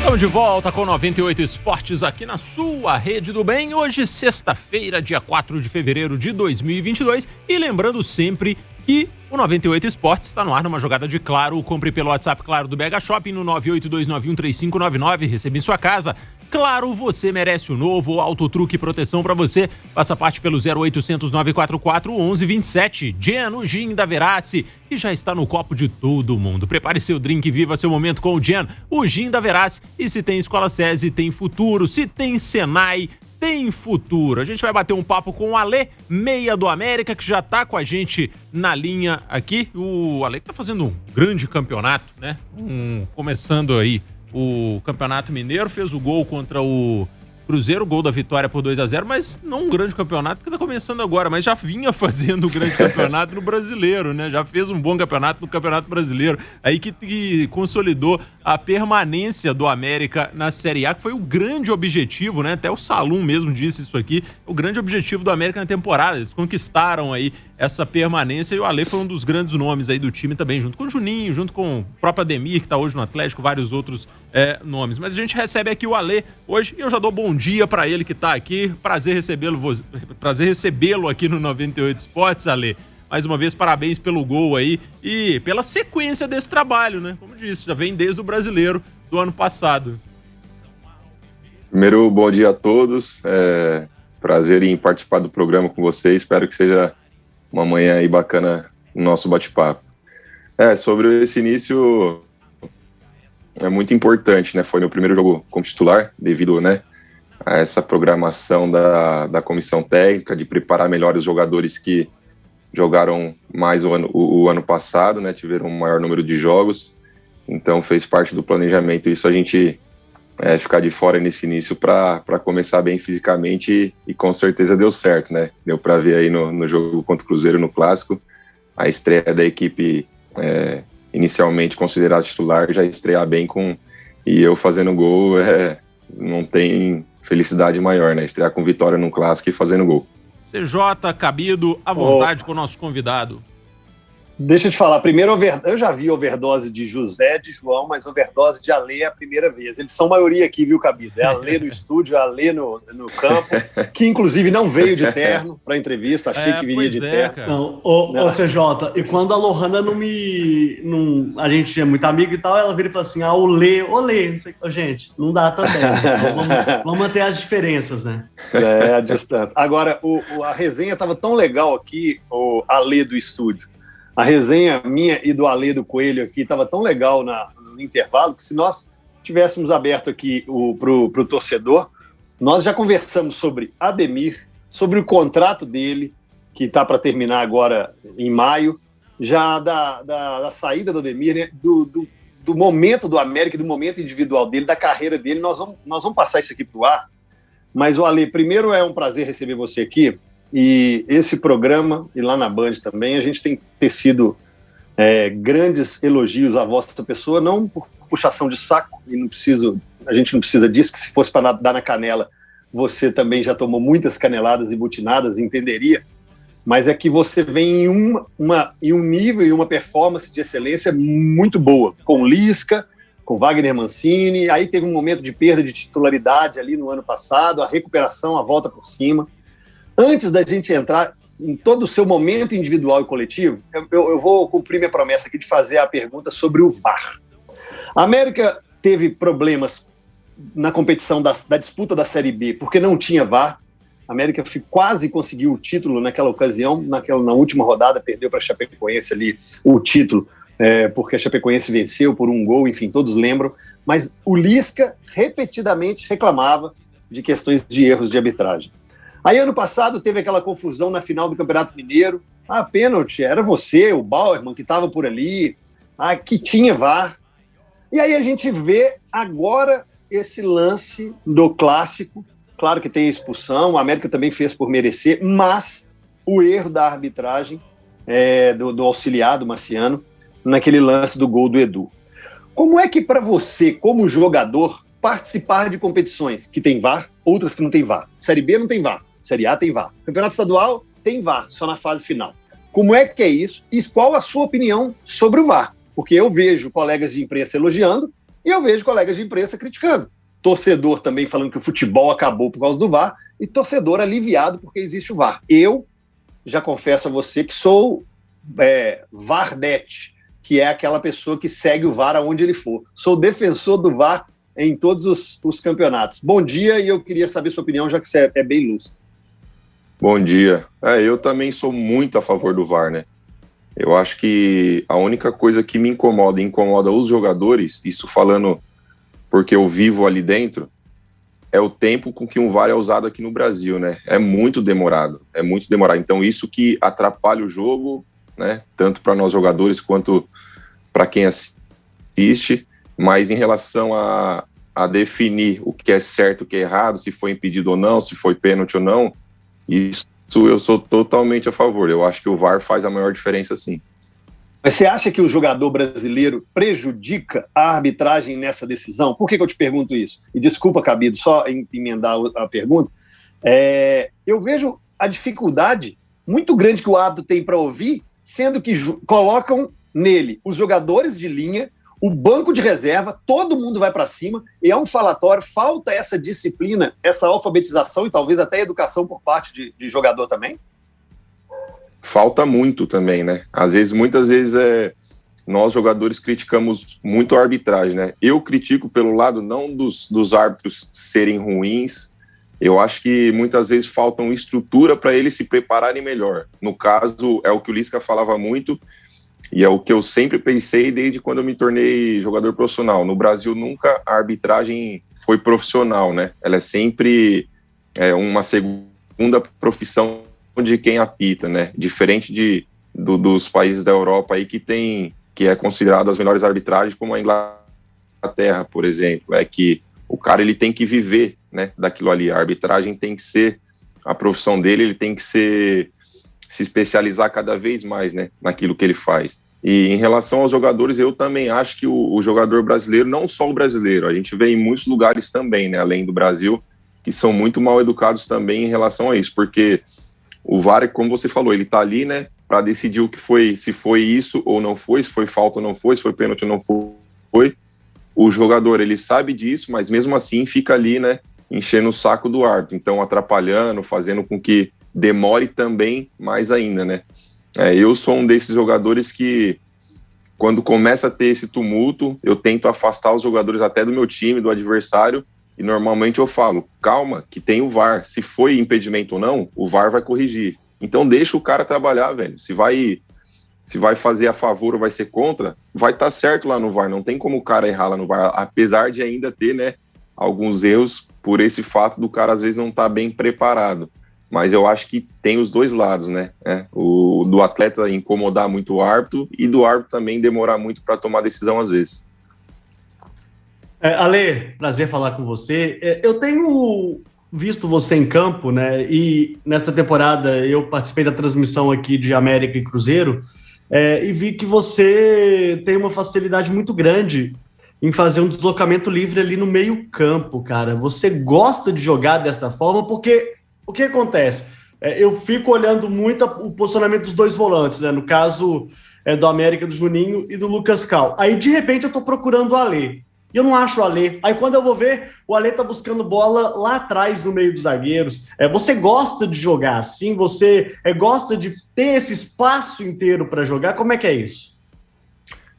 Estamos de volta com 98 Esportes aqui na sua Rede do Bem. Hoje, sexta-feira, dia 4 de fevereiro de 2022. E lembrando sempre que o 98 Esportes está no ar numa jogada de Claro. Compre pelo WhatsApp Claro do BH Shopping no 982913599. Receba em sua casa. Claro, você merece o novo Autotruque e proteção para você. Faça parte pelo 0800 944 1127. Gen, o gin da Verace, que já está no copo de todo mundo. Prepare seu drink e viva seu momento com o Gen, o gin da Verace. E se tem Escola SESI, tem futuro. Se tem Senai, tem futuro. A gente vai bater um papo com o Alê, meia do América, que já tá com a gente na linha aqui. O Alê tá fazendo um grande campeonato, né? Começando aí o Campeonato Mineiro, fez o gol contra o Cruzeiro, gol da vitória por 2-0, mas não um grande campeonato, porque tá começando agora, mas já vinha fazendo um grande campeonato no Brasileiro, né? Já fez um bom campeonato no Campeonato Brasileiro, aí que consolidou a permanência do América na Série A, que foi o grande objetivo, né? Até o Salum mesmo disse isso aqui, o grande objetivo do América na temporada. Eles conquistaram aí essa permanência e o Alê foi um dos grandes nomes aí do time também, junto com o Juninho, junto com o próprio Ademir, que tá hoje no Atlético, vários outros nomes. Mas a gente recebe aqui o Alê hoje e eu já dou bom dia para ele que tá aqui. Prazer recebê-lo aqui no 98 Esportes, Alê. Mais uma vez, parabéns pelo gol aí e pela sequência desse trabalho, né? Como disse, já vem desde o Brasileiro do ano passado. Primeiro, bom dia a todos. Prazer em participar do programa com vocês. Espero que seja uma manhã aí bacana no nosso bate-papo. Sobre esse início, é muito importante, né? Foi meu primeiro jogo como titular, devido, né, a essa programação da comissão técnica de preparar melhor os jogadores que jogaram mais o ano passado, né? Tiveram um maior número de jogos, então fez parte do planejamento. Isso a gente ficar de fora nesse início para começar bem fisicamente e com certeza deu certo, né? Deu para ver aí no jogo contra o Cruzeiro, no Clássico, a estreia da equipe inicialmente considerada titular, já estrear bem e eu fazendo gol, não tem felicidade maior, né? Estrear com vitória no Clássico e fazendo gol. CJ, Cabido, à vontade com o nosso convidado. Deixa eu te falar, primeiro eu já vi overdose de José, de João, mas overdose de Alê é a primeira vez. Eles são maioria aqui, viu, Cabido? É Alê no estúdio, Alê no campo, que inclusive não veio de terno para a entrevista, achei que viria de terno. Não, CJ, e quando a Lohana a gente é muito amigo e tal, ela vira e fala assim, Olê, não sei o que, gente, não dá também. Então vamos manter as diferenças, né? A distância. Agora, a resenha estava tão legal aqui, o Alê do estúdio. A resenha minha e do Alê do Coelho aqui estava tão legal no intervalo que se nós tivéssemos aberto aqui para o torcedor, nós já conversamos sobre Ademir, sobre o contrato dele, que está para terminar agora em maio, já da saída do Ademir, né, do momento do América, do momento individual dele, da carreira dele. Nós vamos passar isso aqui para o ar. Mas, Alê, primeiro é um prazer receber você aqui. E esse programa, e lá na Band também, a gente tem tecido grandes elogios à vossa pessoa, não por puxação de saco, e a gente não precisa disso, que se fosse para dar na canela, você também já tomou muitas caneladas e butinadas, entenderia, mas é que você vem em um nível e uma performance de excelência muito boa, com Lisca, com Wagner Mancini, aí teve um momento de perda de titularidade ali no ano passado, a recuperação, a volta por cima. Antes da gente entrar em todo o seu momento individual e coletivo, eu vou cumprir minha promessa aqui de fazer a pergunta sobre o VAR. A América teve problemas na competição da disputa da Série B, porque não tinha VAR. A América quase conseguiu o título naquela ocasião, na última rodada, perdeu para a Chapecoense ali o título, porque a Chapecoense venceu por um gol, enfim, todos lembram. Mas o Lisca repetidamente reclamava de questões de erros de arbitragem. Aí, ano passado, teve aquela confusão na final do Campeonato Mineiro. Pênalti, era você, o Bauerman, que estava por ali, que tinha VAR. E aí a gente vê agora esse lance do Clássico. Claro que tem a expulsão, a América também fez por merecer, mas o erro da arbitragem do auxiliar, do Marciano, naquele lance do gol do Edu. Como é que, para você, como jogador, participar de competições que tem VAR, outras que não tem VAR? Série B não tem VAR. Série A tem VAR. Campeonato Estadual tem VAR, só na fase final. Como é que é isso? E qual a sua opinião sobre o VAR? Porque eu vejo colegas de imprensa elogiando E eu vejo colegas de imprensa criticando. Torcedor também falando que o futebol acabou por causa do VAR, e torcedor aliviado porque existe o VAR. Eu já confesso a você que sou VARdete, que é aquela pessoa que segue o VAR aonde ele for. Sou defensor do VAR em todos os campeonatos. Bom dia, e eu queria saber sua opinião, já que você é bem lúcido. Bom dia. Eu também sou muito a favor do VAR, né? Eu acho que a única coisa que me incomoda e incomoda os jogadores, isso falando porque eu vivo ali dentro, é o tempo com que um VAR é usado aqui no Brasil, né? É muito demorado. Então, isso que atrapalha o jogo, né? Tanto para nós jogadores quanto para quem assiste. Mas em relação a definir o que é certo, o que é errado, se foi impedido ou não, se foi pênalti ou não, isso eu sou totalmente a favor. Eu acho que o VAR faz a maior diferença, sim. Mas você acha que o jogador brasileiro prejudica a arbitragem nessa decisão? Por que eu te pergunto isso? E desculpa, Cabido, só emendar a pergunta. Eu vejo a dificuldade muito grande que o árbitro tem para ouvir, sendo que colocam nele os jogadores de linha, o banco de reserva, todo mundo vai para cima, e é um falatório, falta essa disciplina, essa alfabetização e talvez até educação por parte de jogador também? Falta muito também, né? Muitas vezes nós jogadores criticamos muito a arbitragem, né? Eu critico pelo lado não dos árbitros serem ruins, eu acho que muitas vezes faltam estrutura para eles se prepararem melhor. No caso, é o que o Lisca falava muito, e é o que eu sempre pensei desde quando eu me tornei jogador profissional. No Brasil, nunca a arbitragem foi profissional, né? Ela é sempre uma segunda profissão de quem apita, né? Diferente dos países da Europa aí que é considerado as melhores arbitragens, como a Inglaterra, por exemplo. É que o cara ele tem que viver, né, daquilo ali. A arbitragem tem que ser a profissão dele, ele tem que se especializar cada vez mais, né, naquilo que ele faz. E em relação aos jogadores, eu também acho que o jogador brasileiro, não só o brasileiro, a gente vê em muitos lugares também, né, além do Brasil, que são muito mal educados também em relação a isso, porque o VAR, como você falou, ele tá ali, né, para decidir o que foi, se foi isso ou não foi, se foi falta ou não foi, se foi pênalti ou não foi. O jogador, ele sabe disso, mas mesmo assim fica ali, né, enchendo o saco do árbitro, então atrapalhando, fazendo com que demore também mais ainda, né. Eu sou um desses jogadores que, quando começa a ter esse tumulto, eu tento afastar os jogadores até do meu time, do adversário, e normalmente eu falo, calma, que tem o VAR, se foi impedimento ou não, o VAR vai corrigir. Então deixa o cara trabalhar, velho, se vai fazer a favor ou vai ser contra, vai estar certo lá no VAR, não tem como o cara errar lá no VAR, apesar de ainda ter, né, alguns erros por esse fato do cara às vezes não estar bem preparado. Mas eu acho que tem os dois lados, né? O do atleta incomodar muito o árbitro e do árbitro também demorar muito para tomar decisão às vezes. Ale, prazer falar com você. Eu tenho visto você em campo, né? E nesta temporada eu participei da transmissão aqui de América e Cruzeiro e vi que você tem uma facilidade muito grande em fazer um deslocamento livre ali no meio campo, cara. Você gosta de jogar desta forma porque... O que acontece? Eu fico olhando muito o posicionamento dos dois volantes, né? No caso do América, do Juninho e do Lucas Cal. Aí, de repente, eu tô procurando o Alê. E eu não acho o Alê. Aí, quando eu vou ver, o Alê tá buscando bola lá atrás, no meio dos zagueiros. Você gosta de jogar assim? Você gosta de ter esse espaço inteiro para jogar? Como é que é isso?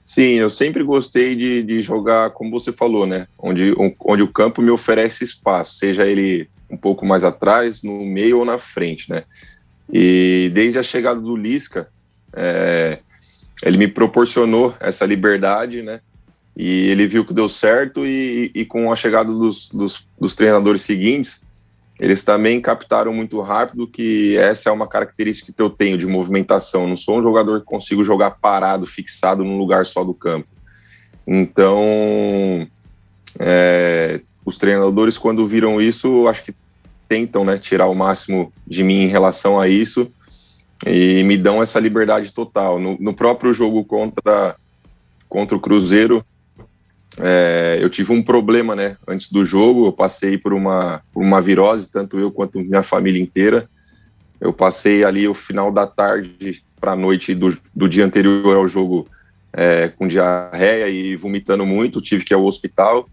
Sim, eu sempre gostei de jogar, como você falou, né? Onde o campo me oferece espaço, seja ele um pouco mais atrás, no meio ou na frente, né? E desde a chegada do Lisca, ele me proporcionou essa liberdade, né? E ele viu que deu certo e com a chegada dos treinadores seguintes, eles também captaram muito rápido que essa é uma característica que eu tenho de movimentação. Eu não sou um jogador que consigo jogar parado, fixado num lugar só do campo. Então, os treinadores, quando viram isso, acho que tentam, né, tirar o máximo de mim em relação a isso e me dão essa liberdade total. No próprio jogo contra o Cruzeiro, eu tive um problema, né, antes do jogo. Eu passei por uma virose, tanto eu quanto minha família inteira. Eu passei ali o final da tarde para a noite do dia anterior ao jogo com diarreia e vomitando muito, tive que ir ao hospital.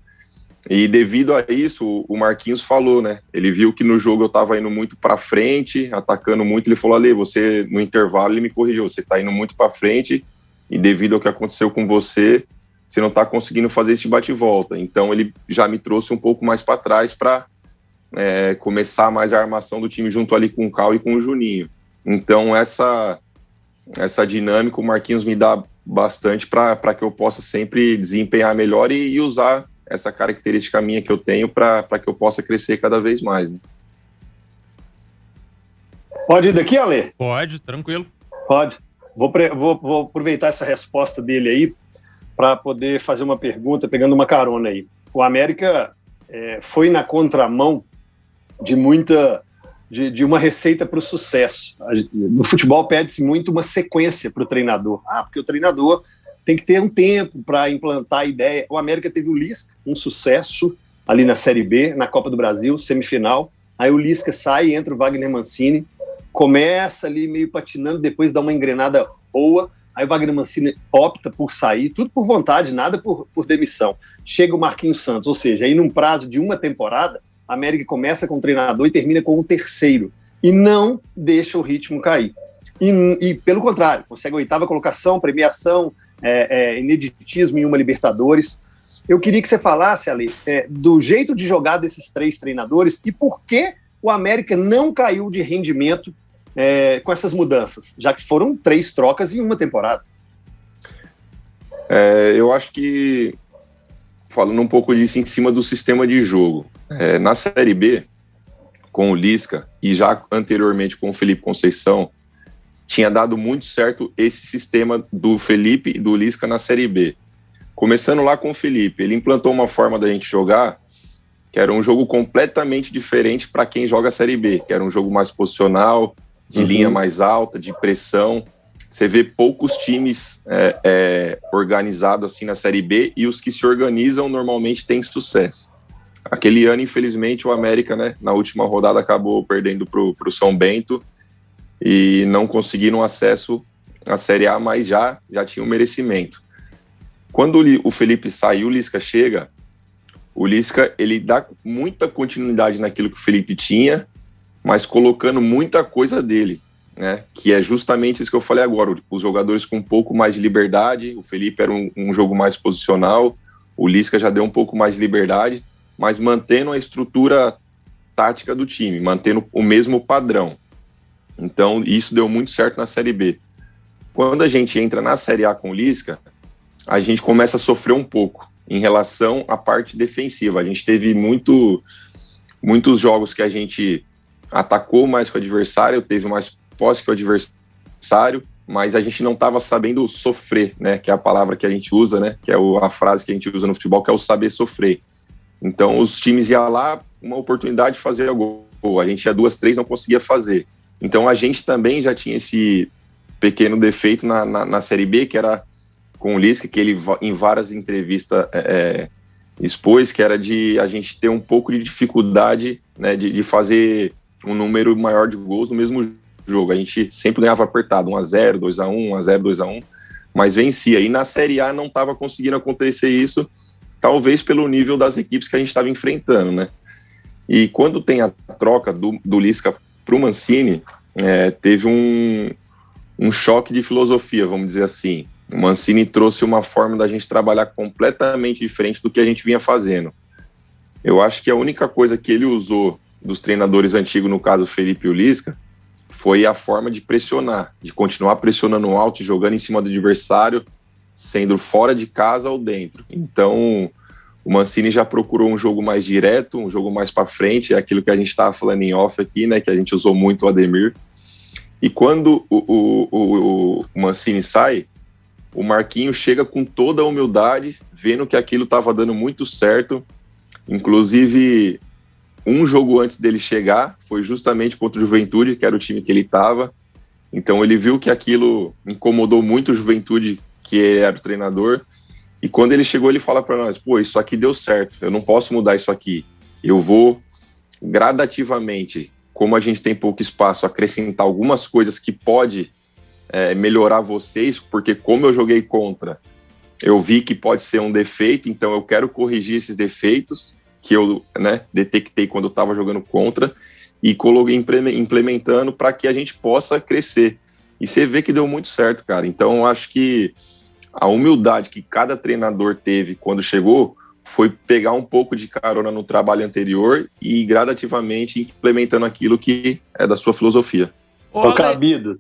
E devido a isso, o Marquinhos falou, né? Ele viu que no jogo eu estava indo muito para frente, atacando muito. Ele falou: Ale, você no intervalo ele me corrigiu, você está indo muito para frente e devido ao que aconteceu com você, você não está conseguindo fazer esse bate-volta. Então ele já me trouxe um pouco mais para trás para começar mais a armação do time junto ali com o Cal e com o Juninho. Então essa dinâmica o Marquinhos me dá bastante para que eu possa sempre desempenhar melhor e usar essa característica minha que eu tenho para que eu possa crescer cada vez mais. Né? Pode ir daqui, Ale? Pode, tranquilo. Pode. Vou aproveitar essa resposta dele aí para poder fazer uma pergunta, pegando uma carona aí. O América foi na contramão de uma receita para o sucesso. No futebol pede-se muito uma sequência para o treinador. Porque o treinador tem que ter um tempo para implantar a ideia. O América teve o Lisca, um sucesso ali na Série B, na Copa do Brasil, semifinal. Aí o Lisca sai, entra o Wagner Mancini, começa ali meio patinando, depois dá uma engrenada boa. Aí o Wagner Mancini opta por sair, tudo por vontade, nada por demissão. Chega o Marquinhos Santos, ou seja, aí num prazo de uma temporada, a América começa com o treinador e termina com o terceiro. E não deixa o ritmo cair. E pelo contrário, consegue a 8ª colocação, premiação, ineditismo em uma Libertadores. Eu queria que você falasse, Ale, do jeito de jogar desses 3 treinadores e por que o América não caiu de rendimento com essas mudanças, já que foram 3 trocas em uma temporada. Eu acho que, falando um pouco disso em cima do sistema de jogo, na Série B, com o Lisca e já anteriormente com o Felipe Conceição, tinha dado muito certo esse sistema do Felipe e do Lisca na Série B. Começando lá com o Felipe, ele implantou uma forma da gente jogar que era um jogo completamente diferente para quem joga a Série B, que era um jogo mais posicional, de linha mais alta, de pressão. Você vê poucos times organizados assim na Série B e os que se organizam normalmente têm sucesso. Aquele ano, infelizmente, o América, né, na última rodada acabou perdendo para o São Bento e não conseguiram acesso à Série A, mas já tinha um merecimento. Quando o Felipe sai e o Lisca chega, o Lisca ele dá muita continuidade naquilo que o Felipe tinha, mas colocando muita coisa dele, né? Que é justamente isso que eu falei agora, os jogadores com um pouco mais de liberdade, o Felipe era um jogo mais posicional, o Lisca já deu um pouco mais de liberdade, mas mantendo a estrutura tática do time, mantendo o mesmo padrão. Então, isso deu muito certo na Série B. Quando a gente entra na Série A com o Lisca, a gente começa a sofrer um pouco em relação à parte defensiva. A gente teve muitos jogos que a gente atacou mais que o adversário, teve mais posse que o adversário, mas a gente não estava sabendo sofrer, né? Que é a palavra que a gente usa, né? Que é a frase que a gente usa no futebol, que é o saber sofrer. Então, os times iam lá, uma oportunidade de fazer gol. A gente ia 2, 3, não conseguia fazer. Então, a gente também já tinha esse pequeno defeito na Série B, que era com o Lisca, que ele, em várias entrevistas, expôs, que era de a gente ter um pouco de dificuldade, né, de fazer um número maior de gols no mesmo jogo. A gente sempre ganhava apertado, 1-0, 2-1, 1-0, 2-1, mas vencia. E na Série A não estava conseguindo acontecer isso, talvez pelo nível das equipes que a gente estava enfrentando, né? E quando tem a troca do Lisca para o Mancini, teve um choque de filosofia, vamos dizer assim. O Mancini trouxe uma forma da gente trabalhar completamente diferente do que a gente vinha fazendo. Eu acho que a única coisa que ele usou dos treinadores antigos, no caso o Felipe e o Lisca, foi a forma de pressionar, de continuar pressionando alto, jogando em cima do adversário, sendo fora de casa ou dentro. Então, o Mancini já procurou um jogo mais direto, um jogo mais para frente, é aquilo que a gente estava falando em off aqui, né, que a gente usou muito o Ademir. E quando o Mancini sai, o Marquinhos chega com toda a humildade, vendo que aquilo estava dando muito certo. Inclusive, um jogo antes dele chegar foi justamente contra o Juventude, que era o time que ele estava. Então ele viu que aquilo incomodou muito o Juventude, que era o treinador. E quando ele chegou, ele fala para nós: pô, isso aqui deu certo, eu não posso mudar isso aqui. Eu vou gradativamente, como a gente tem pouco espaço, acrescentar algumas coisas que pode melhorar vocês, porque como eu joguei contra eu vi que pode ser um defeito, então eu quero corrigir esses defeitos que eu, né, detectei quando eu estava jogando contra e coloquei implementando para que a gente possa crescer. E você vê que deu muito certo, cara. Então eu acho que a humildade que cada treinador teve quando chegou foi pegar um pouco de carona no trabalho anterior e gradativamente implementando aquilo que é da sua filosofia. Ô, Cabido,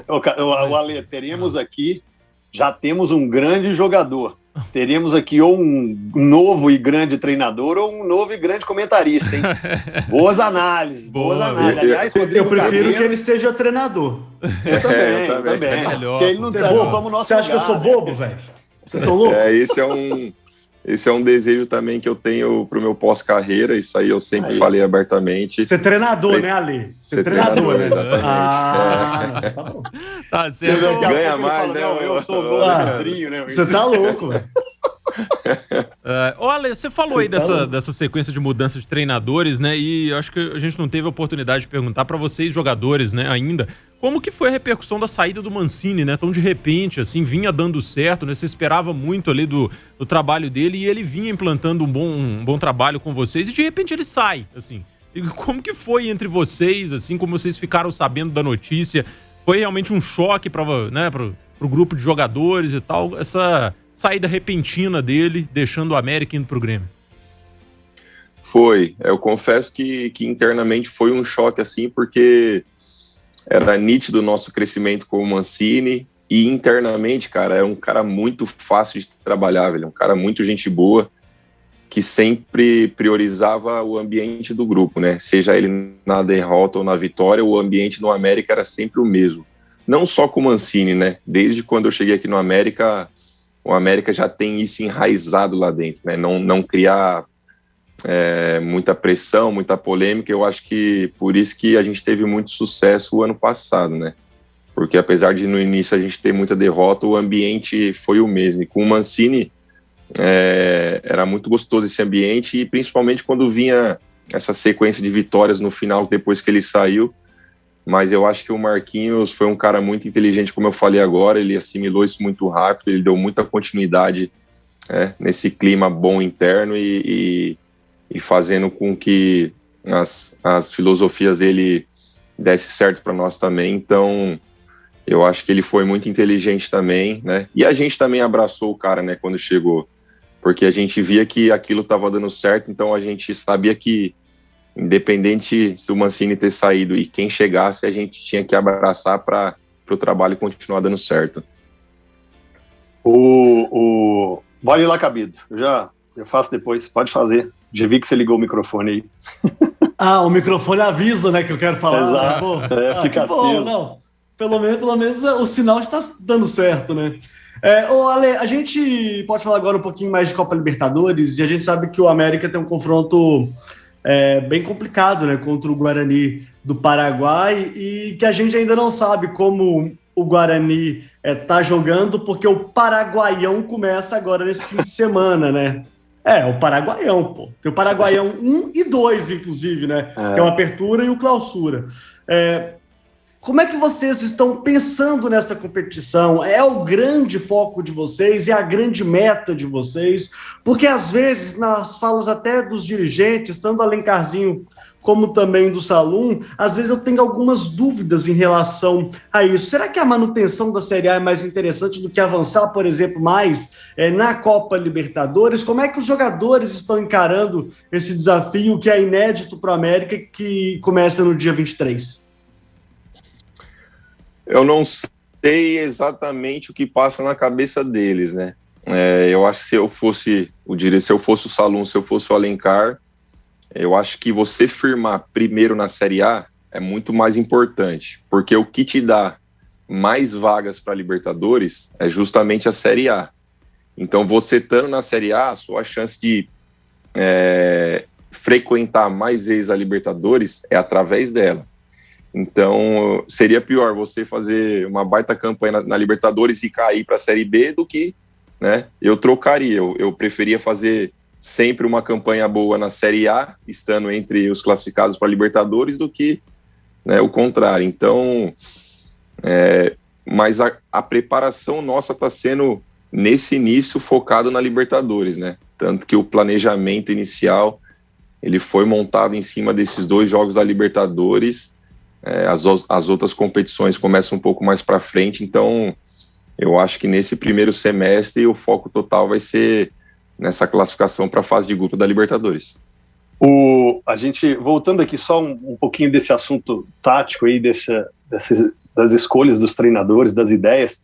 o Ale, teremos aqui, já temos um grande jogador. Teremos aqui ou um novo e grande treinador ou um novo e grande comentarista, hein? Boas análises, boas análises. Aliás, eu prefiro que ele seja treinador. Eu também. É melhor. Porque ele não toma o nosso Você acha lugar, que eu sou bobo, velho? Vocês estão loucos? Esse é um desejo também que eu tenho pro meu pós-carreira, isso aí eu sempre falei abertamente. Ser treinador, né, Ale? Ser treinador, né? Exatamente. Tá bom. Tá certo. Ganha mais, né? Eu sou o novo Pedrinho, né? Você tá louco, velho. Olha, você falou aí dessa sequência de mudança de treinadores, né? E acho que a gente não teve a oportunidade de perguntar para vocês, jogadores, né, ainda, como que foi a repercussão da saída do Mancini, né? Tão de repente, assim, vinha dando certo, né? Você esperava muito ali do trabalho dele e ele vinha implantando um bom trabalho com vocês e de repente ele sai, assim. E como que foi entre vocês, assim, como vocês ficaram sabendo da notícia? Foi realmente um choque pro grupo de jogadores e tal, essa saída repentina dele, deixando o América indo pro Grêmio? Foi. Eu confesso que internamente foi um choque, assim, porque era nítido o nosso crescimento com o Mancini e internamente, cara, é um cara muito fácil de trabalhar, velho. Um cara muito gente boa, que sempre priorizava o ambiente do grupo, né? Seja ele na derrota ou na vitória, o ambiente no América era sempre o mesmo. Não só com o Mancini, né? Desde quando eu cheguei aqui no América, o América já tem isso enraizado lá dentro, né? Não criar muita pressão, muita polêmica. Eu acho que por isso que a gente teve muito sucesso o ano passado, né? Porque apesar de no início a gente ter muita derrota, o ambiente foi o mesmo. E com o Mancini era muito gostoso esse ambiente, e principalmente quando vinha essa sequência de vitórias no final, depois que ele saiu. Mas eu acho que o Marquinhos foi um cara muito inteligente, como eu falei agora, ele assimilou isso muito rápido, ele deu muita continuidade nesse clima bom interno e fazendo com que as filosofias dele desse certo para nós também. Então, eu acho que ele foi muito inteligente também, né? E a gente também abraçou o cara, né, quando chegou, porque a gente via que aquilo estava dando certo, então a gente sabia que, independente se o Mancini ter saído e quem chegasse, a gente tinha que abraçar para o trabalho continuar dando certo. Pode ir lá, Cabido. Eu faço depois, pode fazer. Já vi que você ligou o microfone aí. O microfone avisa, né, que eu quero falar. Exato. Fica bom, não. Pelo menos o sinal está dando certo, né? Ale, a gente pode falar agora um pouquinho mais de Copa Libertadores, e a gente sabe que o América tem um confronto bem complicado, né, contra o Guarani do Paraguai, e que a gente ainda não sabe como o Guarani tá jogando, porque o Paraguaião começa agora nesse fim de semana, né? O Paraguaião, pô. Tem o Paraguaião 1 e 2, inclusive, né? Que é o Apertura e o Clausura. Como é que vocês estão pensando nessa competição? É o grande foco de vocês? É a grande meta de vocês? Porque, às vezes, nas falas até dos dirigentes, tanto do Alencarzinho como também do Salum, às vezes eu tenho algumas dúvidas em relação a isso. Será que a manutenção da Série A é mais interessante do que avançar, por exemplo, mais na Copa Libertadores? Como é que os jogadores estão encarando esse desafio que é inédito para o América, que começa no dia 23? Eu não sei exatamente o que passa na cabeça deles, né? Eu acho que se eu fosse o Salum, se eu fosse o Alencar, eu acho que você firmar primeiro na Série A é muito mais importante, porque o que te dá mais vagas para Libertadores é justamente a Série A. Então, você estando na Série A, a sua chance de frequentar mais vezes a Libertadores é através dela. Então, seria pior você fazer uma baita campanha na Libertadores e cair para a Série B do que, né? Eu trocaria, eu preferia fazer sempre uma campanha boa na Série A, estando entre os classificados para Libertadores, do que, né, o contrário. Então, mas a preparação nossa está sendo nesse início focado na Libertadores, né? Tanto que o planejamento inicial ele foi montado em cima desses 2 jogos da Libertadores. As outras competições começam um pouco mais para frente, então eu acho que nesse primeiro semestre o foco total vai ser nessa classificação para a fase de grupo da Libertadores. A gente, voltando aqui só um pouquinho desse assunto tático aí, das escolhas dos treinadores, das ideias,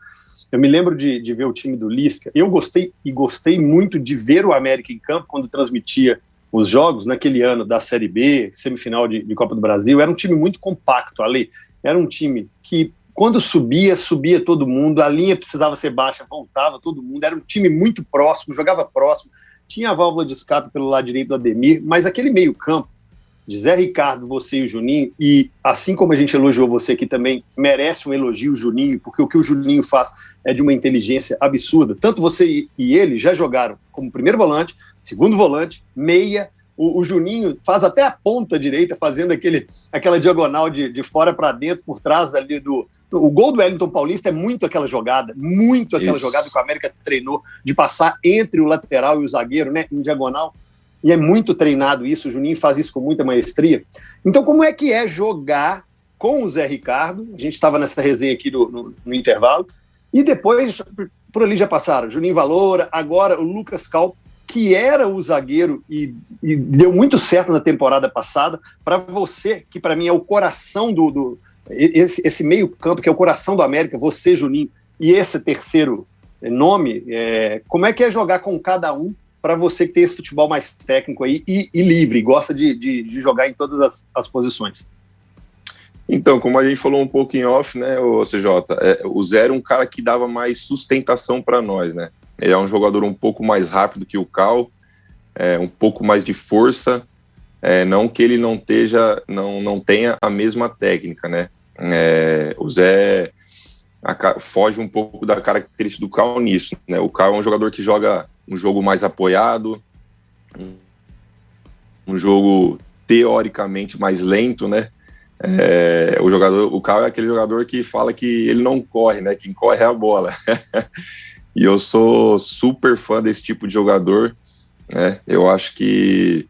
eu me lembro de ver o time do Lisca. Eu gostei muito de ver o América em campo quando transmitia os jogos naquele ano da Série B, semifinal de Copa do Brasil. Era um time muito compacto, Ali. Era um time que, quando subia todo mundo, a linha precisava ser baixa, voltava todo mundo. Era um time muito próximo, jogava próximo. Tinha a válvula de escape pelo lado direito do Ademir, mas aquele meio campo de Zé Ricardo, você e o Juninho, e assim como a gente elogiou você aqui também, merece um elogio o Juninho, porque o que o Juninho faz é de uma inteligência absurda. Tanto você e ele já jogaram como primeiro volante, segundo volante, meia. O Juninho faz até a ponta direita, fazendo aquela diagonal de fora para dentro, por trás ali o gol do Wellington Paulista é muito aquela jogada que o América treinou, de passar entre o lateral e o zagueiro, né, em diagonal. E é muito treinado isso, o Juninho faz isso com muita maestria. Então, como é que é jogar com o Zé Ricardo? A gente estava nessa resenha aqui no intervalo, e depois, por ali já passaram, Juninho Valora, agora o Lucas Cal, que era o zagueiro e deu muito certo na temporada passada. Para você, que para mim é o coração esse meio campo, que é o coração do América, você, Juninho, e esse terceiro nome, como é que é jogar com cada um, para você que tem esse futebol mais técnico aí e livre, gosta de jogar em todas as posições? Então, como a gente falou um pouco em off, né, o CJ, o Zé era um cara que dava mais sustentação para nós, né? Ele é um jogador um pouco mais rápido que o Cal, um pouco mais de força, não que ele não tenha a mesma técnica, né? O Zé foge um pouco da característica do Cal nisso, né? O Cal é um jogador que joga um jogo mais apoiado, um jogo teoricamente mais lento, né? O Cal é aquele jogador que fala que ele não corre, né? Quem corre é a bola. E eu sou super fã desse tipo de jogador, né? Eu acho que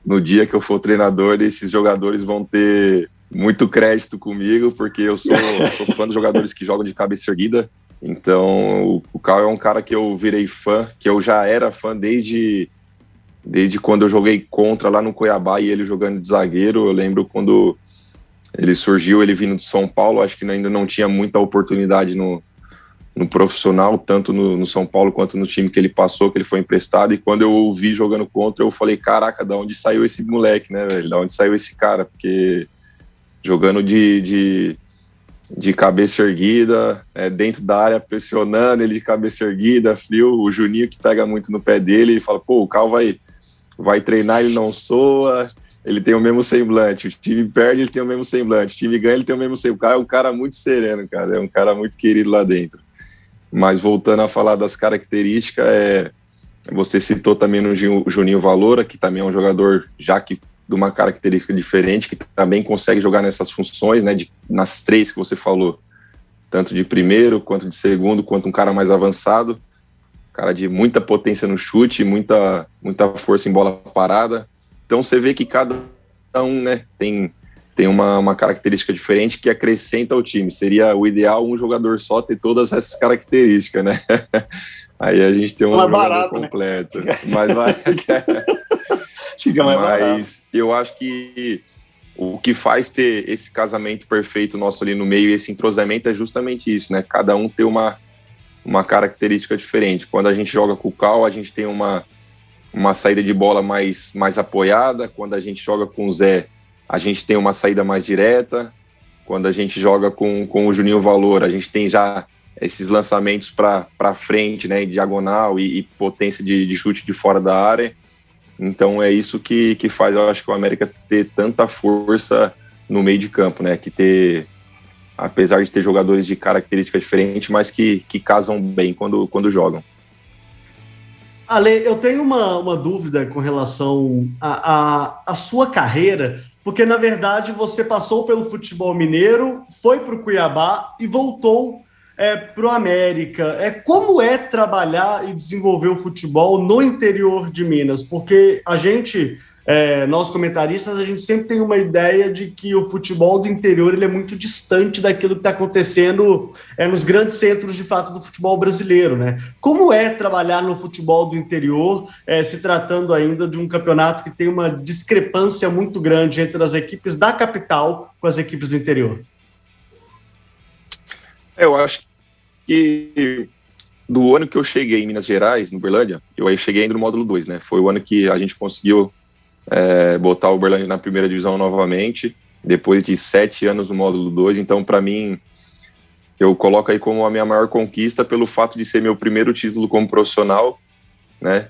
no dia que eu for treinador, esses jogadores vão ter muito crédito comigo, porque eu sou fã dos jogadores que jogam de cabeça erguida. Então, o Cal é um cara que eu virei fã, que eu já era fã desde quando eu joguei contra lá no Cuiabá e ele jogando de zagueiro. Eu lembro quando ele surgiu, ele vindo de São Paulo, acho que ainda não tinha muita oportunidade no profissional, tanto no São Paulo quanto no time que ele passou, que ele foi emprestado. E quando eu o vi jogando contra, eu falei, caraca, da onde saiu esse moleque, né, velho? Da onde saiu esse cara? Porque jogando de cabeça erguida, dentro da área, pressionando ele de cabeça erguida, frio, o Juninho que pega muito no pé dele e fala, pô, o Cal vai treinar, ele não soa, ele tem o mesmo semblante, o time perde, ele tem o mesmo semblante, o time ganha, ele tem o mesmo semblante. O Cal é um cara muito sereno, cara, é um cara muito querido lá dentro. Mas voltando a falar das características, você citou também no Juninho Valora, que também é um jogador já que de uma característica diferente, que também consegue jogar nessas funções, né, nas 3 que você falou, tanto de primeiro, quanto de segundo, quanto um cara mais avançado, cara de muita potência no chute, muita força em bola parada. Então você vê que cada um, né, tem uma característica diferente que acrescenta ao time. Seria o ideal um jogador só ter todas essas características, né? Aí a gente tem um jogador barato, completo. Né? Mas vai... Mas eu acho que o que faz ter esse casamento perfeito nosso ali no meio e esse entrosamento é justamente isso, né? Cada um tem uma característica diferente. Quando a gente joga com o Cal, a gente tem uma saída de bola mais apoiada. Quando a gente joga com o Zé, a gente tem uma saída mais direta. Quando a gente joga com o Juninho Valor, a gente tem já esses lançamentos para frente, né? Em diagonal e potência de chute de fora da área. Então é isso que faz, eu acho, que o América ter tanta força no meio de campo, né? Apesar de ter jogadores de características diferentes, mas que casam bem quando jogam. Ale, eu tenho uma dúvida com relação à sua carreira, porque na verdade você passou pelo futebol mineiro, foi para o Cuiabá e voltou para o América, como é trabalhar e desenvolver o futebol no interior de Minas? Porque a gente, nós comentaristas, a gente sempre tem uma ideia de que o futebol do interior ele é muito distante daquilo que está acontecendo nos grandes centros, de fato, do futebol brasileiro, né? Como é trabalhar no futebol do interior, se tratando ainda de um campeonato que tem uma discrepância muito grande entre as equipes da capital com as equipes do interior? Eu acho que do ano que eu cheguei em Minas Gerais, no Uberlândia, eu cheguei ainda no módulo 2, né? Foi o ano que a gente conseguiu botar o Uberlândia na primeira divisão novamente, depois de 7 anos no módulo 2. Então, para mim, eu coloco aí como a minha maior conquista pelo fato de ser meu primeiro título como profissional, né?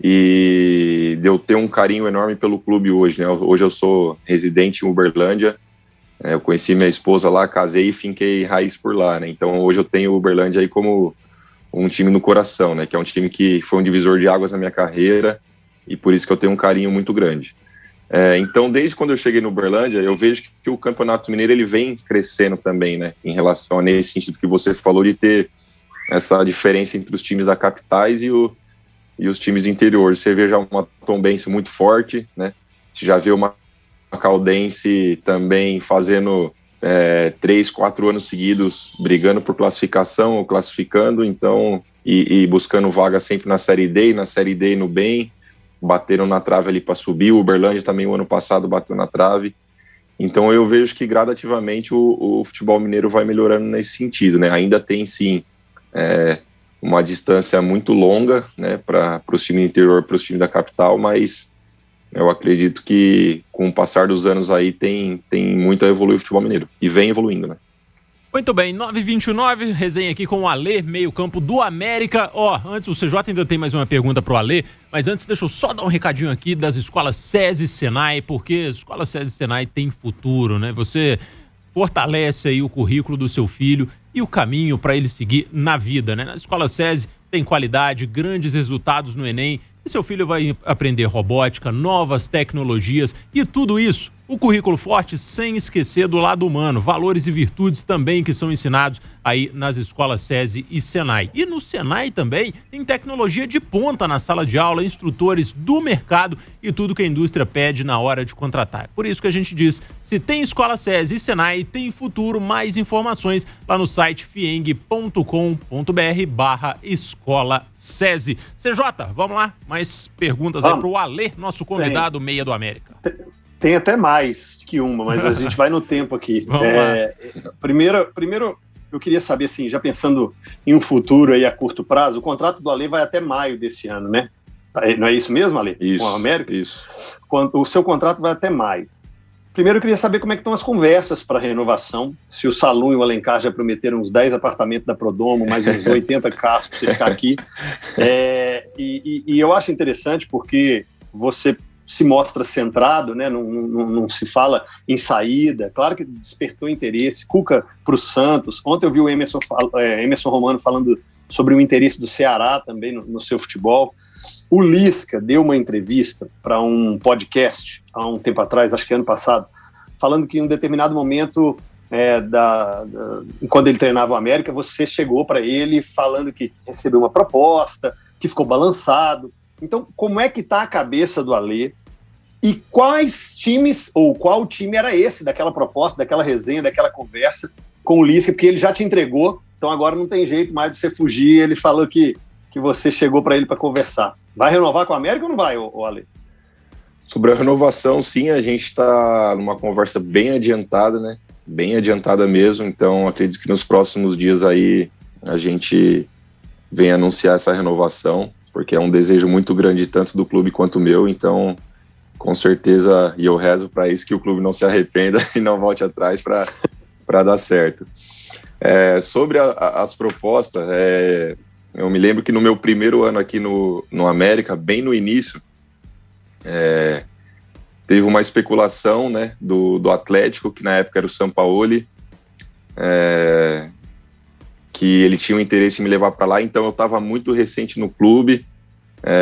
E de eu ter um carinho enorme pelo clube hoje, né? Hoje eu sou residente em Uberlândia. Eu conheci minha esposa lá, casei e finquei raiz por lá, né? Então hoje eu tenho o Uberlândia aí como um time no coração, né? Que é um time que foi um divisor de águas na minha carreira e por isso que eu tenho um carinho muito grande. Então desde quando eu cheguei no Uberlândia, eu vejo que o Campeonato Mineiro ele vem crescendo também, né? Em relação a nesse sentido que você falou de ter essa diferença entre os times da capitais e os times do interior. Você vê já uma Tombense muito forte, né? Você já vê uma Caldense também fazendo 3, 4 anos seguidos brigando por classificação ou classificando, então, e buscando vaga sempre na Série D, e na Série D no bem, bateram na trave ali para subir. O Uberlândia também o ano passado bateu na trave. Então eu vejo que gradativamente o futebol mineiro vai melhorando nesse sentido, né? Ainda tem sim uma distância muito longa, né, para os times do interior, para os times da capital, mas eu acredito que com o passar dos anos aí tem muito a evoluir o futebol mineiro. E vem evoluindo, né? Muito bem, 9h29, resenha aqui com o Alê, meio campo do América. Antes o CJ ainda tem mais uma pergunta pro Alê, mas antes deixa eu só dar um recadinho aqui das escolas SESI e Senai, porque as escolas SESI e Senai têm futuro, né? Você fortalece aí o currículo do seu filho e o caminho para ele seguir na vida, né? Na escola SESI tem qualidade, grandes resultados no Enem, e seu filho vai aprender robótica, novas tecnologias e tudo isso, o currículo forte sem esquecer do lado humano, valores e virtudes também que são ensinados aí nas escolas SESI e Senai. E no Senai também tem tecnologia de ponta na sala de aula, instrutores do mercado e tudo que a indústria pede na hora de contratar. Por isso que a gente diz, se tem escola SESI e Senai, tem futuro. Mais informações lá no site fieng.com.br/escola SESI. CJ, vamos lá, mais perguntas aí pro Alê, nosso convidado meia do América. Tem até mais que uma, mas a gente vai no tempo aqui. Vamos lá. Primeiro, eu queria saber, assim, já pensando em um futuro aí a curto prazo, o contrato do Alê vai até maio desse ano, né? Não é isso mesmo, Alê? Isso, com a América? Isso. O seu contrato vai até maio. Primeiro, eu queria saber como é que estão as conversas para renovação, se o Salum e o Alencar já prometeram uns 10 apartamentos da Prodomo, mais uns 80 carros para você ficar aqui. E eu acho interessante porque você se mostra centrado, né? Não se fala em saída. Claro que despertou interesse. Cuca para o Santos. Ontem eu vi o Emerson Romano falando sobre o interesse do Ceará também no seu futebol. O Lisca deu uma entrevista para um podcast há um tempo atrás, acho que ano passado, falando que em um determinado momento, quando ele treinava o América, você chegou para ele falando que recebeu uma proposta, que ficou balançado. Então, como é que está a cabeça do Alê? E quais times, ou qual time era esse, daquela proposta, daquela resenha, daquela conversa com o Lisca? Porque ele já te entregou, então agora não tem jeito mais de você fugir. Ele falou que você chegou para ele para conversar. Vai renovar com o América ou não vai, Alê? Sobre a renovação, sim, a gente está numa conversa bem adiantada, né? Bem adiantada mesmo, então acredito que nos próximos dias aí a gente vem anunciar essa renovação, porque é um desejo muito grande tanto do clube quanto o meu, então com certeza, e eu rezo para isso, que o clube não se arrependa e não volte atrás para dar certo. Sobre as propostas, eu me lembro que no meu primeiro ano aqui no América, bem no início, teve uma especulação, né, do Atlético, que na época era o Sampaoli, que ele tinha um interesse em me levar para lá, então eu estava muito recente no clube.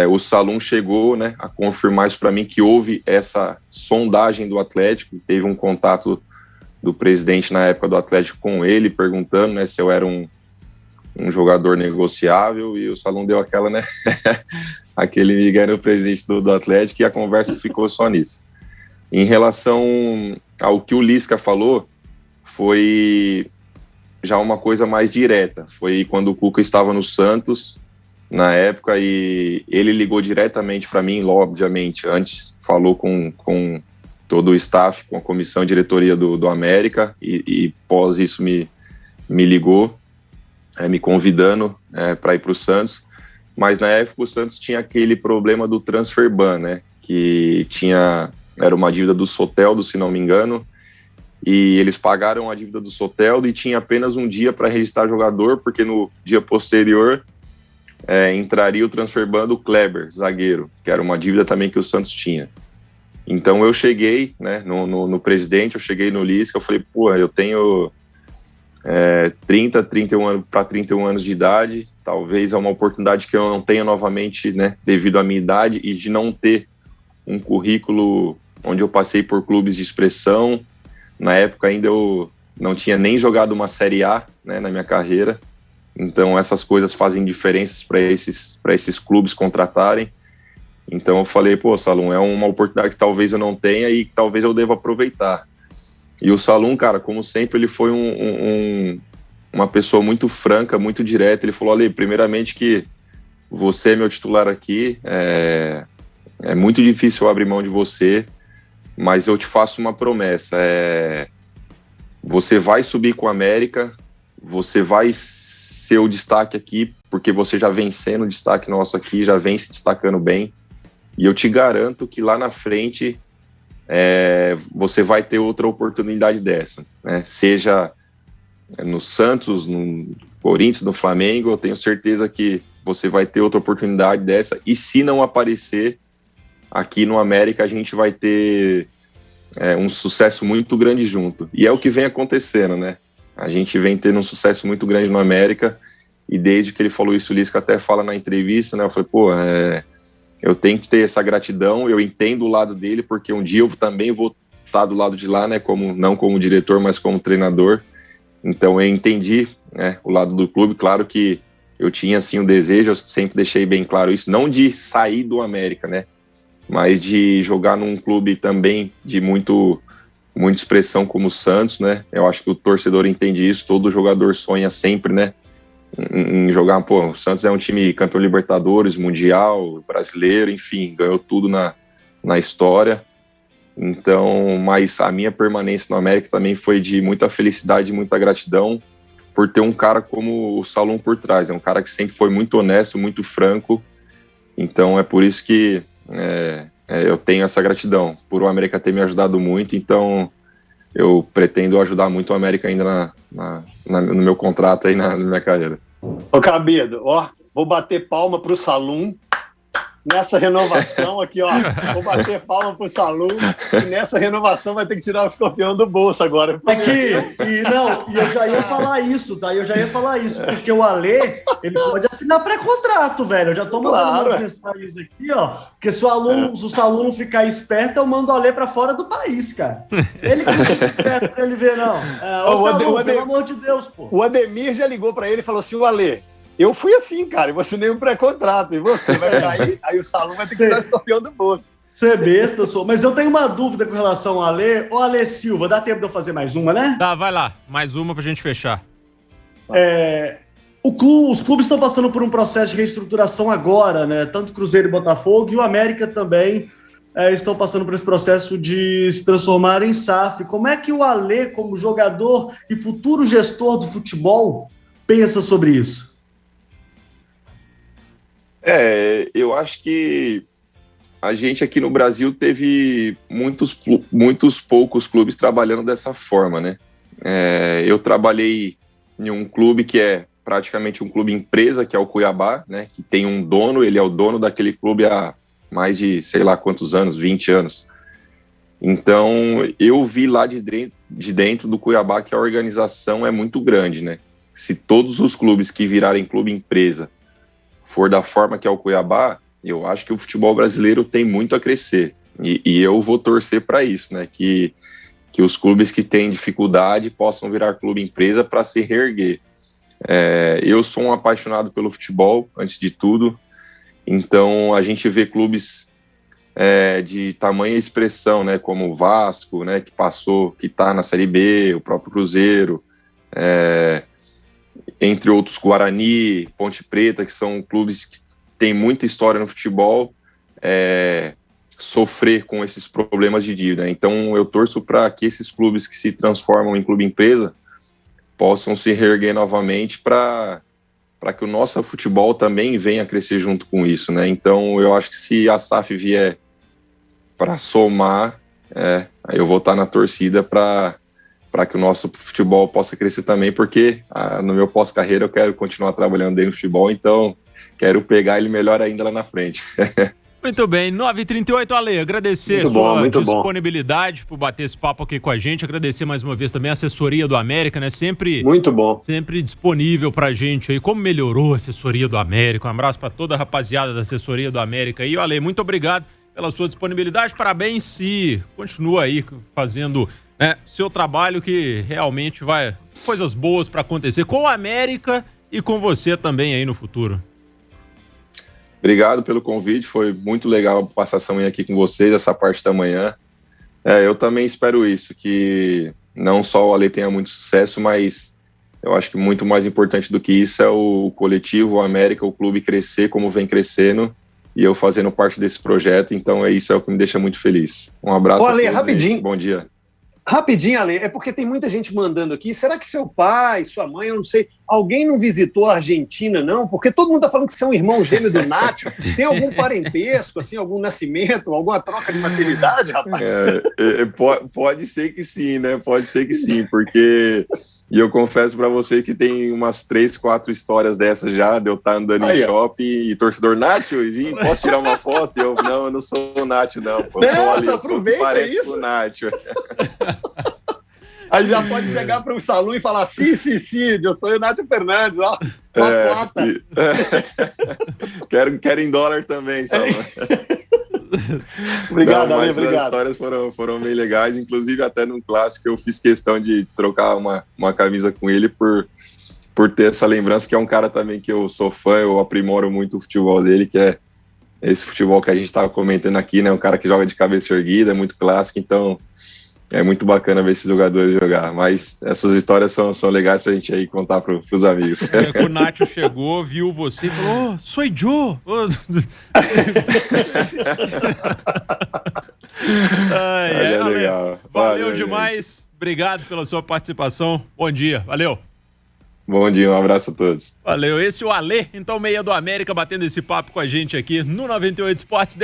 O Salum chegou, né, a confirmar isso para mim, que houve essa sondagem do Atlético, teve um contato do presidente na época do Atlético com ele, perguntando, né, se eu era um um jogador negociável, e o Salum deu aquela, né, aquele migué no presidente do Atlético, e a conversa ficou só nisso. Em relação ao que o Lisca falou, foi já uma coisa mais direta. Foi quando o Cuca estava no Santos, na época, e ele ligou diretamente para mim, obviamente, antes falou com todo o staff, com a comissão de diretoria do América, e pós isso me ligou, me convidando para ir para o Santos. Mas na época o Santos tinha aquele problema do transfer ban, né, que era uma dívida do Soteldo, se não me engano, e eles pagaram a dívida do Soteldo e tinha apenas um dia para registrar jogador, porque no dia posterior entraria o transfer ban do Kleber, zagueiro, que era uma dívida também que o Santos tinha. Então eu cheguei, né, no presidente, eu cheguei no Lisca, eu falei, pô, eu tenho 31 anos de idade, talvez é uma oportunidade que eu não tenha novamente, né, devido à minha idade e de não ter um currículo onde eu passei por clubes de expressão. Na época ainda eu não tinha nem jogado uma Série A, né, na minha carreira, então essas coisas fazem diferenças para esses clubes contratarem. Então eu falei, pô, Salum, é uma oportunidade que talvez eu não tenha e que talvez eu deva aproveitar. E o Salum, cara, como sempre, ele foi uma pessoa muito franca, muito direta. Ele falou, olha, primeiramente que você é meu titular aqui, é muito difícil eu abrir mão de você, mas eu te faço uma promessa, você vai subir com a América, você vai ser o destaque aqui, porque você já vem sendo destaque nosso aqui, já vem se destacando bem, e eu te garanto que lá na frente você vai ter outra oportunidade dessa, né? Seja no Santos, no Corinthians, no Flamengo, eu tenho certeza que você vai ter outra oportunidade dessa, e se não aparecer aqui no América, a gente vai ter um sucesso muito grande junto, e é o que vem acontecendo, né? A gente vem tendo um sucesso muito grande no América, e desde que ele falou isso, o Lisca até fala na entrevista, né? Eu falei, pô, eu tenho que ter essa gratidão, eu entendo o lado dele, porque um dia eu também vou estar do lado de lá, né? Não como diretor, mas como treinador. Então eu entendi, né, o lado do clube. Claro que eu tinha assim um desejo, eu sempre deixei bem claro isso, não de sair do América, né? Mas de jogar num clube também de muita expressão como o Santos, né? Eu acho que o torcedor entende isso, todo jogador sonha sempre, né, em jogar. Pô, o Santos é um time campeão Libertadores, Mundial, brasileiro, enfim, ganhou tudo na história. Então, mas a minha permanência no América também foi de muita felicidade e muita gratidão por ter um cara como o Salum por trás. É um cara que sempre foi muito honesto, muito franco. Então é por isso que eu tenho essa gratidão por o América ter me ajudado muito. Então eu pretendo ajudar muito o América ainda no meu contrato aí, na minha carreira. Ô Cabedo, ó, vou bater palma pro Salum nessa renovação aqui, ó. Vou bater palma pro Salum e nessa renovação vai ter que tirar o escorpião do bolso agora. E eu já ia falar isso, tá? Eu já ia falar isso, porque o Alê, ele pode assinar pré-contrato, velho. Eu já tô mandando umas mensagens aqui, ó. Porque se o Salum não ficar esperto, eu mando o Alê pra fora do país, cara. Ele que não fica esperto pra ele ver, não. Salum, pelo amor de Deus, pô. O Ademir já ligou pra ele e falou assim, o Alê, eu fui assim, cara, eu assinei um pré-contrato, e você vai cair, aí o Salum vai ter que tirar o escorpião do bolso. Você é besta, sou. Mas eu tenho uma dúvida com relação ao Alê. Ô, Alê Silva, dá tempo de eu fazer mais uma, né? Tá, vai lá. Mais uma pra gente fechar. Os clubes estão passando por um processo de reestruturação agora, né? Tanto Cruzeiro e Botafogo, e o América também estão passando por esse processo de se transformar em SAF. Como é que o Alê, como jogador e futuro gestor do futebol, pensa sobre isso? Eu acho que a gente aqui no Brasil teve muitos poucos clubes trabalhando dessa forma, né? Eu trabalhei em um clube que é praticamente um clube empresa, que é o Cuiabá, né? Que tem um dono, ele é o dono daquele clube há mais de sei lá quantos anos, 20 anos. Então, eu vi lá de dentro do Cuiabá que a organização é muito grande, né? Se todos os clubes que virarem clube empresa for da forma que é o Cuiabá, eu acho que o futebol brasileiro tem muito a crescer. E eu vou torcer para isso, né? Que os clubes que têm dificuldade possam virar clube empresa para se reerguer. Eu sou um apaixonado pelo futebol, antes de tudo, então a gente vê clubes de tamanha expressão, né, como o Vasco, né, que está na Série B, o próprio Cruzeiro, entre outros, Guarani, Ponte Preta, que são clubes que têm muita história no futebol, sofrer com esses problemas de dívida. Então eu torço para que esses clubes que se transformam em clube-empresa possam se reerguer novamente para que o nosso futebol também venha a crescer junto com isso, né? Então eu acho que se a SAF vier para somar, aí eu vou estar na torcida para que o nosso futebol possa crescer também, porque no meu pós-carreira eu quero continuar trabalhando dentro do futebol, então quero pegar ele melhor ainda lá na frente. Muito bem, 9h38, Ale, agradecer a sua disponibilidade por bater esse papo aqui com a gente, agradecer mais uma vez também a assessoria do América, né, sempre disponível pra gente aí, como melhorou a assessoria do América, um abraço pra toda a rapaziada da assessoria do América aí, Ale, muito obrigado pela sua disponibilidade, parabéns e continua aí fazendo seu trabalho que realmente vai, coisas boas pra acontecer com o América e com você também aí no futuro. Obrigado pelo convite, foi muito legal passar essa manhã aqui com vocês, essa parte da manhã. Eu também espero isso, que não só o Ale tenha muito sucesso, mas eu acho que muito mais importante do que isso é o coletivo, o América, o clube crescer como vem crescendo e eu fazendo parte desse projeto, então isso é o que me deixa muito feliz. Um abraço. Ale, rapidinho. Bom dia. Rapidinho, Ale, é porque tem muita gente mandando aqui, será que seu pai, sua mãe, eu não sei, alguém não visitou a Argentina, não? Porque todo mundo tá falando que você é um irmão gêmeo do Nacho, tem algum parentesco, assim, algum nascimento, alguma troca de maternidade, rapaz? Pode ser que sim, né? Pode ser que sim, porque... E eu confesso pra você que tem umas 3, 4 histórias dessas já, de eu estar andando em shopping e torcedor Nacho, e posso tirar uma foto? Eu não sou o Nacho, não. Pô, nossa, aproveita isso. O Nacho. Aí já pode chegar para um salão e falar, sim, eu sou o Nacho Fernandes, ó, plata. Quero em dólar também, sabe? Obrigado, Ale, obrigado. As histórias foram bem legais, inclusive até num clássico eu fiz questão de trocar uma camisa com ele por ter essa lembrança, porque é um cara também que eu sou fã, eu aprimoro muito o futebol dele, que é esse futebol que a gente estava comentando aqui, né? Um cara que joga de cabeça erguida, é muito clássico, então é muito bacana ver esses jogadores jogar, mas essas histórias são legais pra gente aí contar pros amigos. O Nacho chegou, viu você e falou, sou Joe! Legal. Valeu demais, gente. Obrigado pela sua participação, bom dia, valeu! Bom dia, um abraço a todos. Valeu, esse é o Ale, então meia do América, batendo esse papo com a gente aqui no 98 Esportes.